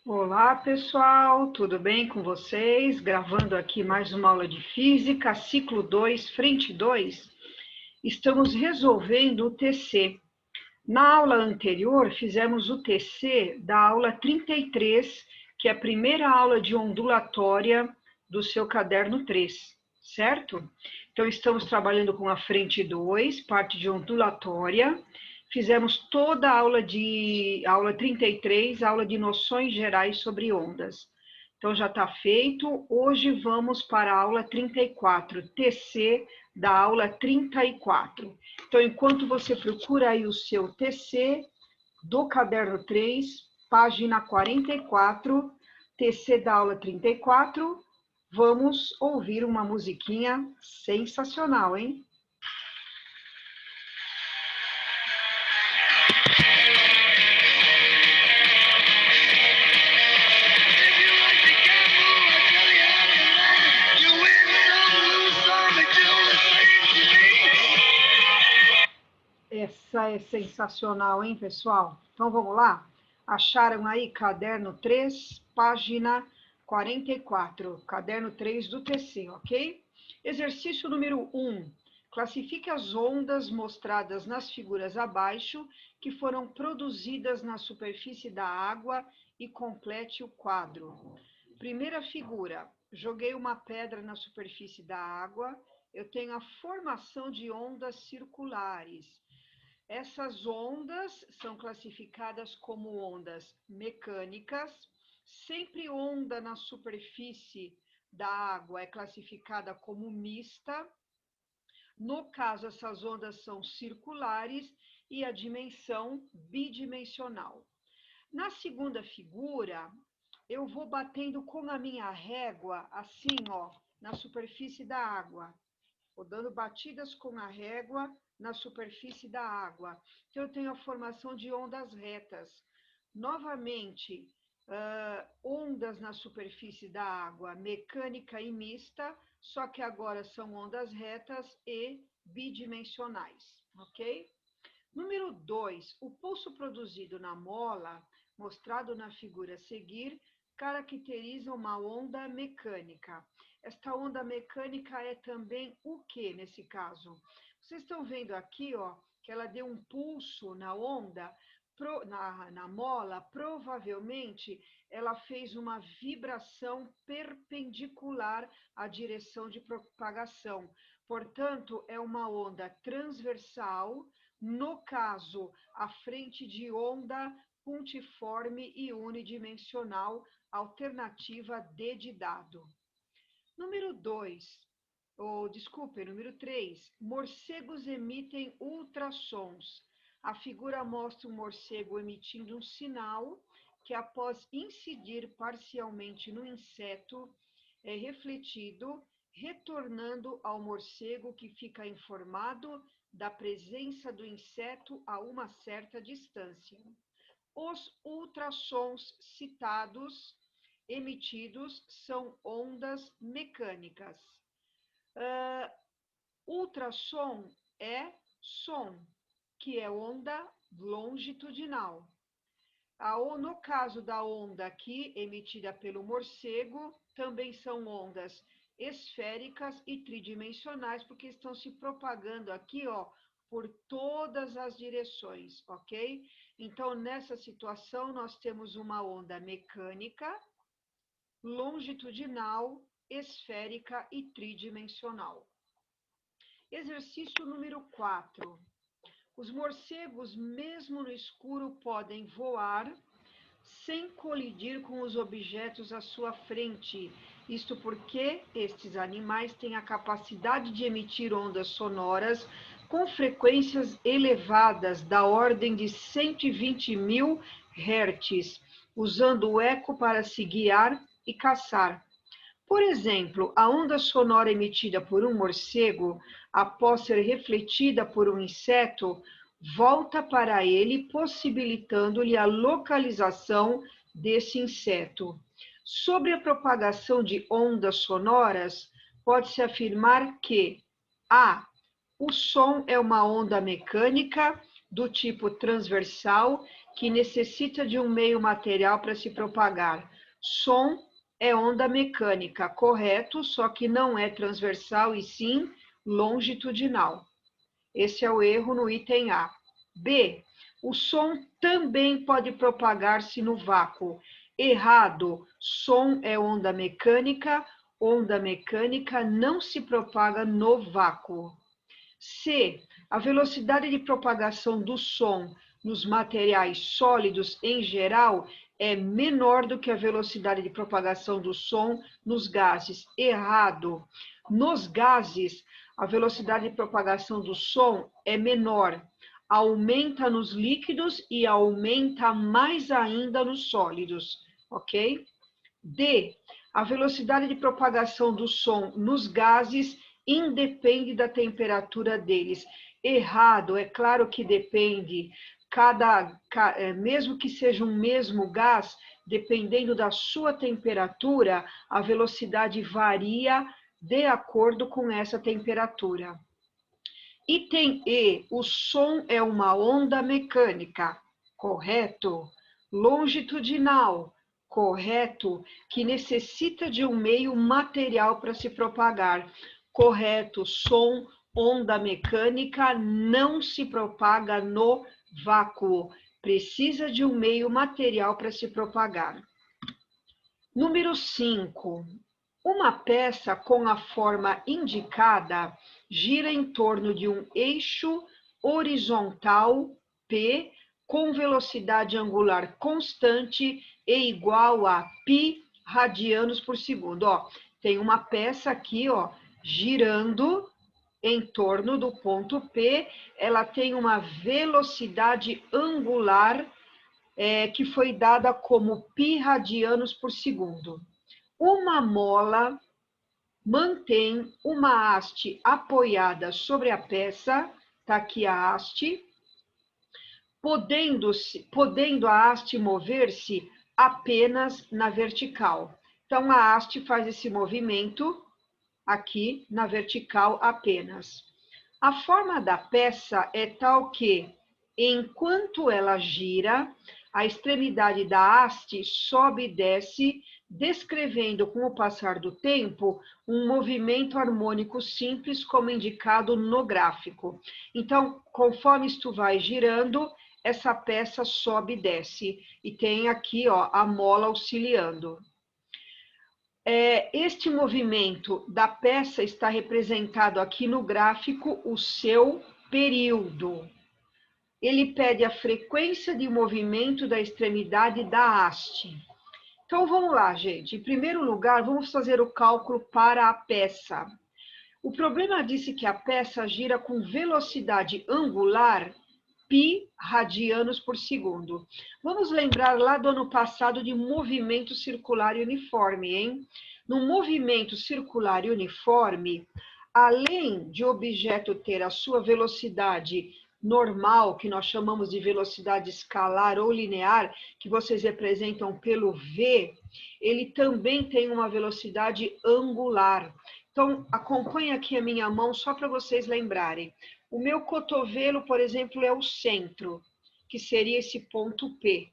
Olá, pessoal, tudo bem com vocês? Gravando aqui mais uma aula de Física, ciclo 2, frente 2. Estamos resolvendo o TC. Na aula anterior, fizemos o TC da aula 33, que é a primeira aula de ondulatória do seu caderno 3, certo? Então, estamos trabalhando com a frente 2, parte de ondulatória. Fizemos toda a aula 33, aula de noções gerais sobre ondas. Então, já está feito. Hoje vamos para a aula 34, TC da aula 34. Então, enquanto você procura aí o seu TC do caderno 3, página 44, TC da aula 34, vamos ouvir uma musiquinha sensacional, hein? Essa é sensacional, hein, pessoal? Então, vamos lá? Acharam aí caderno 3, página 44, caderno 3 do TC, ok? Exercício número 1. Classifique as ondas mostradas nas figuras abaixo que foram produzidas na superfície da água e complete o quadro. Primeira figura. Joguei uma pedra na superfície da água. Eu tenho a formação de ondas circulares. Essas ondas são classificadas como ondas mecânicas. Sempre onda na superfície da água é classificada como mista. No caso, essas ondas são circulares e a dimensão bidimensional. Na segunda figura, eu vou batendo com a minha régua, assim, ó, na superfície da água. Vou dando batidas com a régua na superfície da água. Então, eu tenho a formação de ondas retas. Novamente, ondas na superfície da água, mecânica e mista, só que agora são ondas retas e bidimensionais, ok? Número 2, o pulso produzido na mola, mostrado na figura a seguir, caracteriza uma onda mecânica. Esta onda mecânica é também o que nesse caso? Vocês estão vendo aqui, ó, que ela deu um pulso na onda, na mola, provavelmente ela fez uma vibração perpendicular à direção de propagação. Portanto, é uma onda transversal, no caso, a frente de onda pontiforme e unidimensional, alternativa D de dado. Número 3, morcegos emitem ultrassons. A figura mostra um morcego emitindo um sinal que, após incidir parcialmente no inseto, é refletido, retornando ao morcego, que fica informado da presença do inseto a uma certa distância. Os ultrassons citados, emitidos, são ondas mecânicas. Ultrassom é som, que é onda longitudinal. No caso da onda aqui, emitida pelo morcego, também são ondas esféricas e tridimensionais, porque estão se propagando aqui, ó, por todas as direções, ok? Então, nessa situação, nós temos uma onda mecânica, longitudinal, esférica e tridimensional. Exercício número 4. Os morcegos, mesmo no escuro, podem voar sem colidir com os objetos à sua frente. Isto porque estes animais têm a capacidade de emitir ondas sonoras com frequências elevadas, da ordem de 120.000 Hz, usando o eco para se guiar e caçar. Por exemplo, a onda sonora emitida por um morcego, após ser refletida por um inseto, volta para ele, possibilitando-lhe a localização desse inseto. Sobre a propagação de ondas sonoras, pode-se afirmar que a. O som é uma onda mecânica do tipo transversal que necessita de um meio material para se propagar. Som é onda mecânica, correto, só que não é transversal e sim longitudinal. Esse é o erro no item A. B. O som também pode propagar-se no vácuo. Errado. Som é onda mecânica não se propaga no vácuo. C. A velocidade de propagação do som nos materiais sólidos em geral é menor do que a velocidade de propagação do som nos gases. Errado. Nos gases, a velocidade de propagação do som é menor. Aumenta nos líquidos e aumenta mais ainda nos sólidos, ok? D. A velocidade de propagação do som nos gases independe da temperatura deles. Errado, é claro que depende. Mesmo que seja um mesmo gás, dependendo da sua temperatura, a velocidade varia de acordo com essa temperatura. Item E, o som é uma onda mecânica, correto? Longitudinal, correto? Que necessita de um meio material para se propagar, correto? Som, onda mecânica, não se propaga no vácuo, precisa de um meio material para se propagar. Número 5. Uma peça com a forma indicada gira em torno de um eixo horizontal P com velocidade angular constante e igual a π radianos por segundo. Ó, tem uma peça aqui, ó, girando em torno do ponto P, ela tem uma velocidade angular que foi dada como π radianos por segundo. Uma mola mantém uma haste apoiada sobre a peça, está aqui a haste, podendo a haste mover-se apenas na vertical. Então, a haste faz esse movimento aqui na vertical apenas. A forma da peça é tal que, enquanto ela gira, a extremidade da haste sobe e desce, descrevendo com o passar do tempo um movimento harmônico simples, como indicado no gráfico. Então, conforme isto vai girando, essa peça sobe e desce. E tem aqui, ó, a mola auxiliando. Este movimento da peça está representado aqui no gráfico, o seu período. Ele pede a frequência de movimento da extremidade da haste. Então, vamos lá, gente. Em primeiro lugar, vamos fazer o cálculo para a peça. O problema disse que a peça gira com velocidade angular π radianos por segundo. Vamos lembrar lá do ano passado de movimento circular e uniforme, hein? No movimento circular e uniforme, além de o objeto ter a sua velocidade normal, que nós chamamos de velocidade escalar ou linear, que vocês representam pelo V, ele também tem uma velocidade angular. Então, acompanhe aqui a minha mão só para vocês lembrarem. O meu cotovelo, por exemplo, é o centro, que seria esse ponto P,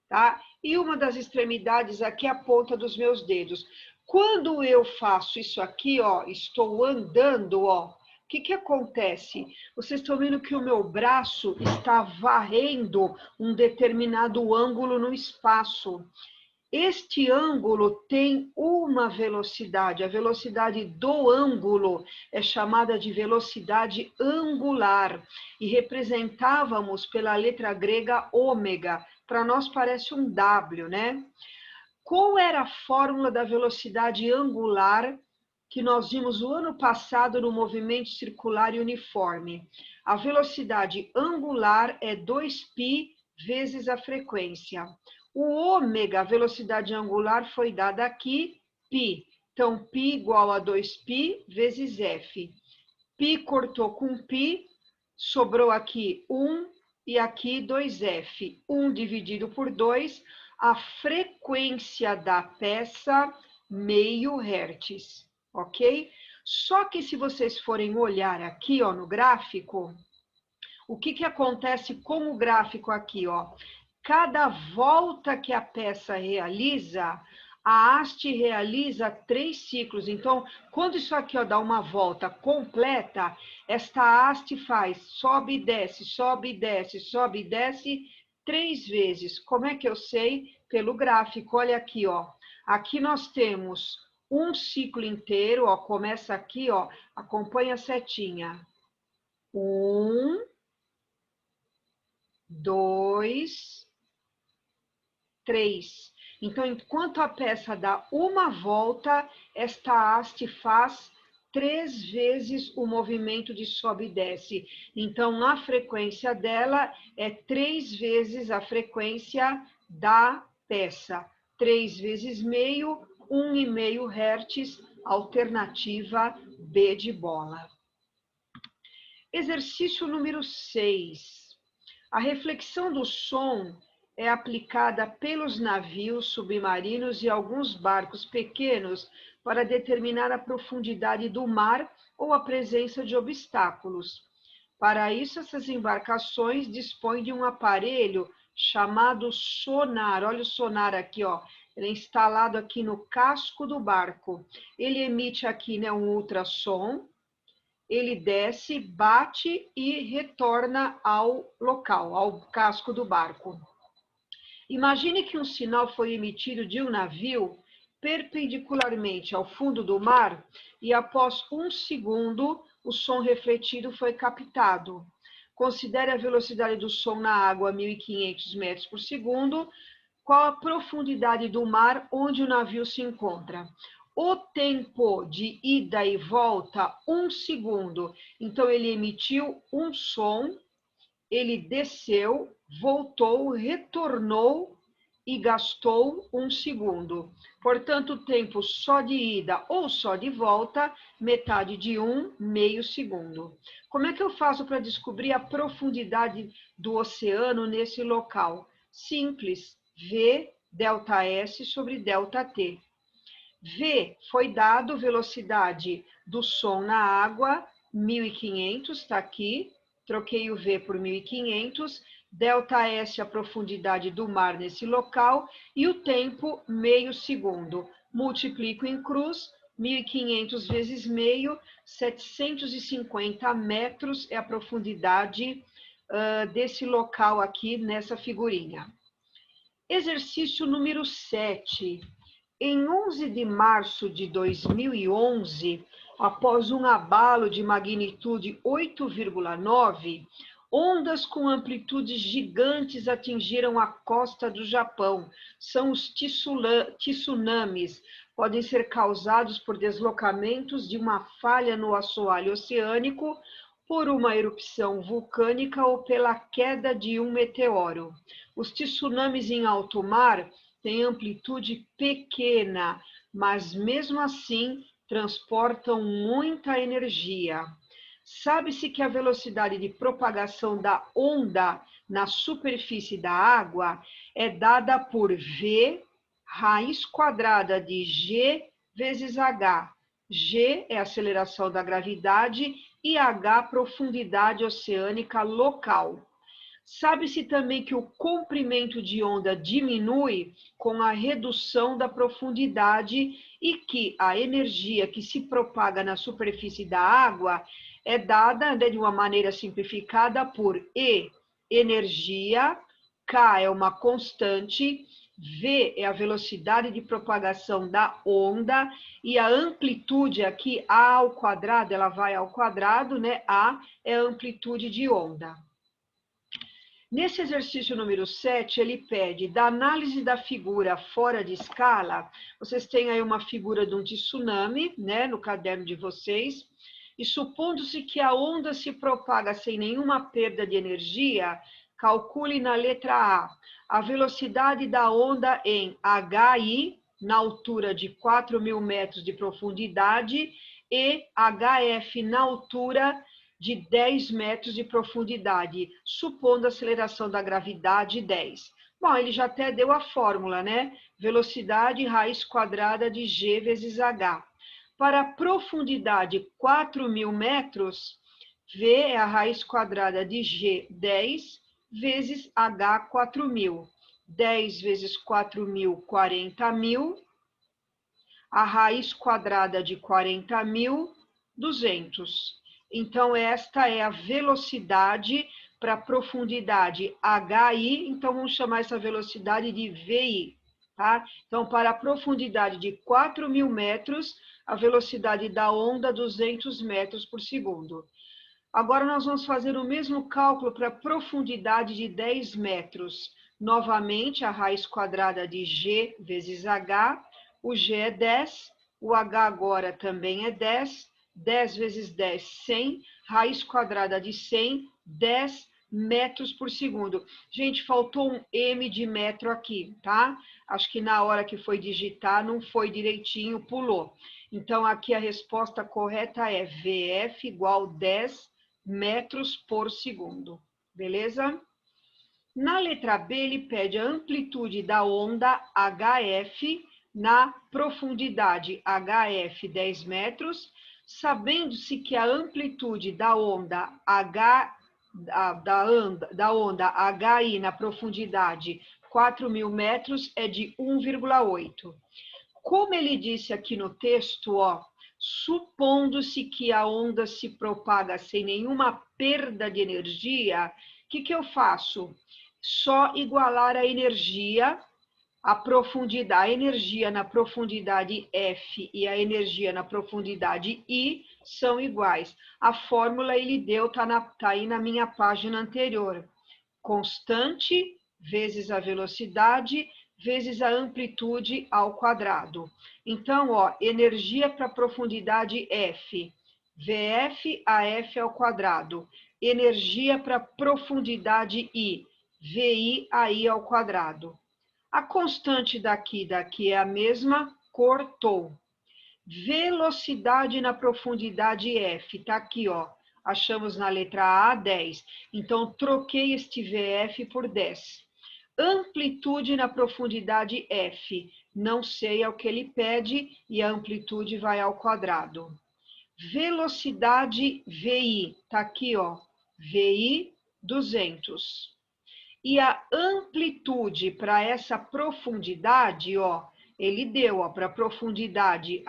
tá? E uma das extremidades aqui é a ponta dos meus dedos. Quando eu faço isso aqui, ó, estou andando, ó, o que acontece? Vocês estão vendo que o meu braço está varrendo um determinado ângulo no espaço. Este ângulo tem uma velocidade, a velocidade do ângulo é chamada de velocidade angular e representávamos pela letra grega ômega, para nós parece um W, né? Qual era a fórmula da velocidade angular que nós vimos o ano passado no movimento circular e uniforme? A velocidade angular é 2π vezes a frequência. O ômega, a velocidade angular, foi dada aqui, π. Então, π igual a 2π vezes f. Π cortou com π, sobrou aqui 1 e aqui 2f. 1 dividido por 2, a frequência da peça, meio hertz, ok? Só que se vocês forem olhar aqui, ó, no gráfico, o que acontece com o gráfico aqui, ó? cada volta que a peça realiza, a haste realiza 3 ciclos. Então, quando isso aqui ó, dá uma volta completa, esta haste faz sobe e desce, sobe e desce, sobe e desce 3 vezes. Como é que eu sei? Pelo gráfico, olha aqui, ó. Aqui nós temos um ciclo inteiro, ó, começa aqui, ó, acompanha a setinha. 1, 2, 3. Então, enquanto a peça dá uma volta, esta haste faz 3 vezes o movimento de sobe e desce. Então, a frequência dela é 3 vezes a frequência da peça. 3 vezes meio, 1,5 Hz, alternativa B de bola. Exercício número 6. A reflexão do som é aplicada pelos navios submarinos e alguns barcos pequenos para determinar a profundidade do mar ou a presença de obstáculos. Para isso, essas embarcações dispõem de um aparelho chamado sonar. Olha o sonar aqui, ó. Ele é instalado aqui no casco do barco. Ele emite aqui, né, um ultrassom. Ele desce, bate e retorna ao local, ao casco do barco. Imagine que um sinal foi emitido de um navio perpendicularmente ao fundo do mar e após 1 segundo o som refletido foi captado. Considere a velocidade do som na água a 1.500 metros por segundo. Qual a profundidade do mar onde o navio se encontra? O tempo de ida e volta, 1 segundo. Então, ele emitiu um som, ele desceu, voltou, retornou e gastou 1 segundo. Portanto, o tempo só de ida ou só de volta, metade de 1, meio segundo. Como é que eu faço para descobrir a profundidade do oceano nesse local? Simples, V ΔS sobre ΔT. V foi dado velocidade do som na água, 1.500, está aqui. Troquei o V por 1.500. ΔS, a profundidade do mar nesse local. E o tempo, meio segundo. Multiplico em cruz, 1.500 vezes meio, 750 metros é a profundidade desse local aqui nessa figurinha. Exercício número 7. Em 11 de março de 2011, após um abalo de magnitude 8,9, ondas com amplitudes gigantes atingiram a costa do Japão. São os tsunamis. Podem ser causados por deslocamentos de uma falha no assoalho oceânico, por uma erupção vulcânica ou pela queda de um meteoro. Os tsunamis em alto mar têm amplitude pequena, mas mesmo assim transportam muita energia. Sabe-se que a velocidade de propagação da onda na superfície da água é dada por V raiz quadrada de G vezes H. G é a aceleração da gravidade e H, profundidade oceânica local. Sabe-se também que o comprimento de onda diminui com a redução da profundidade e que a energia que se propaga na superfície da água é dada, de uma maneira simplificada, por E, energia, K é uma constante, V é a velocidade de propagação da onda e a amplitude aqui, A ao quadrado, ela vai ao quadrado, né? A é a amplitude de onda. Nesse exercício número 7, ele pede, da análise da figura fora de escala, vocês têm aí uma figura de um tsunami, né, no caderno de vocês, e supondo-se que a onda se propaga sem nenhuma perda de energia, calcule na letra a velocidade da onda em HI, na altura de 4.000 metros de profundidade, e HF na altura de 10 metros de profundidade, supondo a aceleração da gravidade 10. Bom, ele já até deu a fórmula, né? Velocidade raiz quadrada de G vezes H. Para a profundidade 4.000 metros, V é a raiz quadrada de G, 10, vezes H, 4.000. 10 vezes 4.000, 40.000. A raiz quadrada de 40.000, 200. Então, esta é a velocidade para a profundidade HI, então vamos chamar essa velocidade de VI, tá? Então, para a profundidade de 4.000 metros, a velocidade da onda 200 metros por segundo. Agora, nós vamos fazer o mesmo cálculo para a profundidade de 10 metros. Novamente, a raiz quadrada de G vezes H, o G é 10, o H agora também é 10, 10 vezes 10, 100, raiz quadrada de 100, 10 metros por segundo. Gente, faltou um M de metro aqui, tá? Acho que na hora que foi digitar não foi direitinho, pulou. Então, aqui a resposta correta é VF igual 10 metros por segundo, beleza? Na letra B, ele pede a amplitude da onda HF na profundidade HF 10 metros, sabendo-se que a amplitude da onda da onda HI na profundidade 4.000 metros é de 1,8. Como ele disse aqui no texto, ó, supondo-se que a onda se propaga sem nenhuma perda de energia, o que eu faço? Só igualar a energia, a profundidade, a energia na profundidade F e a energia na profundidade I são iguais. A fórmula ele deu, tá aí na minha página anterior. Constante vezes a velocidade vezes a amplitude ao quadrado. Então, ó, energia para profundidade F, VF AF ao quadrado. Energia para profundidade I, VI AI ao quadrado. A constante daqui é a mesma, cortou. Velocidade na profundidade F, tá aqui, ó. Achamos na letra A 10. Então, troquei este VF por 10. Amplitude na profundidade F, não sei, é o que ele pede, e a amplitude vai ao quadrado. Velocidade VI, tá aqui, ó. VI 200. E a amplitude para essa profundidade, ó, ele deu, ó, para a profundidade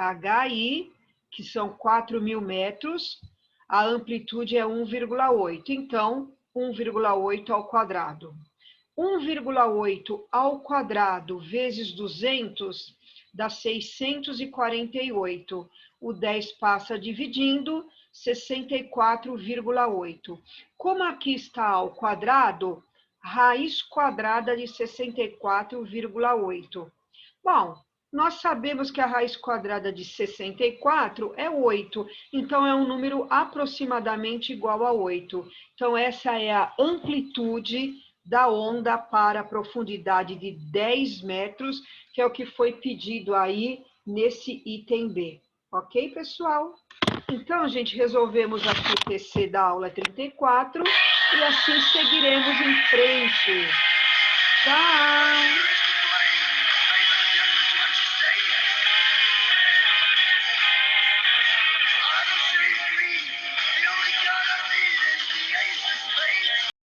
HI, que são 4.000 metros, a amplitude é 1,8. Então, 1,8 ao quadrado. 1,8 ao quadrado vezes 200 dá 648. O 10 passa dividindo, 64,8. Como aqui está ao quadrado, raiz quadrada de 64,8. Bom, nós sabemos que a raiz quadrada de 64 é 8, então é um número aproximadamente igual a 8. Então, essa é a amplitude da onda para a profundidade de 10 metros, que é o que foi pedido aí nesse item B. Ok, pessoal? Então, gente, resolvemos aqui o TC da aula 34 e assim seguiremos em frente. Tchau!